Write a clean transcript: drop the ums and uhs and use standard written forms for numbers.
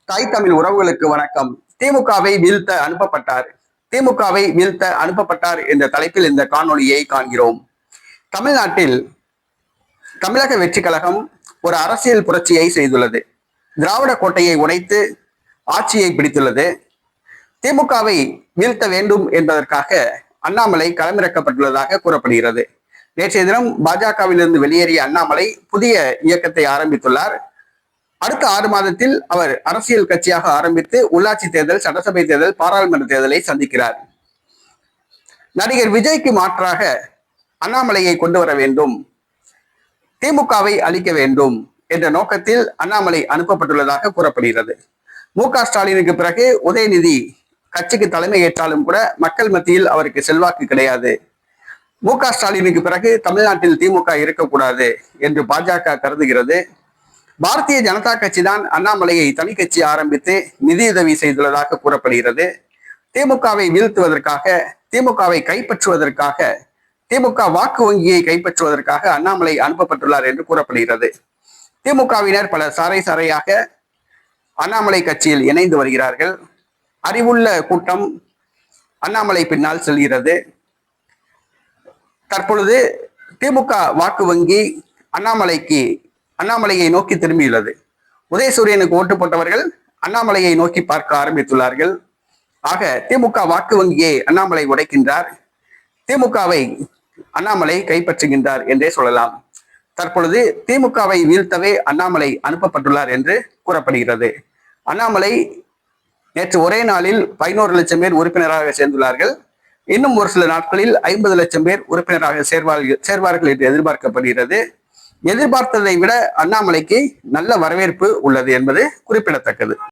தாய் தமிழ் உறவுகளுக்கு வணக்கம். திமுகவை வீழ்த்த அனுப்பப்பட்டார். திமுகவை வீழ்த்த அனுப்பப்பட்டார் என்ற தலைப்பில் இந்த காணொளியை காண்கிறோம். தமிழ்நாட்டில் தமிழக வெற்றி கழகம் ஒரு அரசியல் புரட்சியை செய்துள்ளது. திராவிட கோட்டையை உடைத்து ஆட்சியை பிடித்துள்ளது. திமுகவை வீழ்த்த வேண்டும் என்பதற்காக அண்ணாமலை களமிறக்கப்பட்டுள்ளதாக கூறப்படுகிறது. நேற்றைய தினம் பாஜகவிலிருந்து வெளியேறிய அண்ணாமலை புதிய இயக்கத்தை ஆரம்பித்துள்ளார். அடுத்த 6 மாதத்தில் அவர் அரசியல் கட்சியாக ஆரம்பித்து உள்ளாட்சி தேர்தல், சட்டசபை தேர்தல், பாராளுமன்ற தேர்தலை சந்திக்கிறார். நடிகர் விஜய்க்கு மாற்றாக அண்ணாமலையை கொண்டு வர வேண்டும், திமுகவை அழிக்க வேண்டும் என்ற நோக்கத்தில் அண்ணாமலை அனுப்பப்பட்டுள்ளதாக கூறப்படுகிறது. மு.க.ஸ்டாலினுக்கு பிறகு உதயநிதி கட்சிக்கு தலைமை ஏற்றாலும் கூட மக்கள் மத்தியில் அவருக்கு செல்வாக்கு கிடையாது. மு.க.ஸ்டாலினுக்கு பிறகு தமிழ்நாட்டில் திமுக இருக்கக்கூடாது என்று பாஜக கருதுகிறது. பாரதிய ஜனதா கட்சி தான் அண்ணாமலையை தனி கட்சி ஆரம்பித்து நிதியுதவி செய்துள்ளதாக கூறப்படுகிறது. திமுகவை வீழ்த்துவதற்காக, திமுகவை கைப்பற்றுவதற்காக, திமுக வாக்கு வங்கியை கைப்பற்றுவதற்காக அண்ணாமலை அனுப்பப்பட்டுள்ளார் என்று கூறப்படுகிறது. திமுகவினர் பல சாறை சாறையாக அண்ணாமலை கட்சியில் இணைந்து வருகிறார்கள். அறிவுள்ள கூட்டம் அண்ணாமலை பின்னால் செல்கிறது. தற்பொழுது திமுக வாக்கு வங்கி அண்ணாமலையை நோக்கி திரும்பியுள்ளது. உதயசூரியனுக்கு ஓட்டு போட்டவர்கள் அண்ணாமலையை நோக்கி பார்க்க ஆரம்பித்துள்ளார்கள். ஆக திமுக வாக்கு வங்கியை அண்ணாமலை உடைக்கின்றார், திமுகவை அண்ணாமலை கைப்பற்றுகின்றார் என்றே சொல்லலாம். தற்பொழுது திமுகவை வீழ்த்தவே அண்ணாமலை அனுப்பப்பட்டுள்ளார் என்று கூறப்படுகிறது. அண்ணாமலை நேற்று ஒரே நாளில் 11 லட்சம் பேர் உறுப்பினராக சேர்ந்துள்ளார்கள். இன்னும் ஒரு சில நாட்களில் 50 லட்சம் பேர் உறுப்பினராக சேர்வார்கள் என்று எதிர்பார்க்கப்படுகிறது. எதிர்பார்த்ததை விட அண்ணாமலைக்கு நல்ல வரவேற்பு உள்ளது என்பது குறிப்பிடத்தக்கது.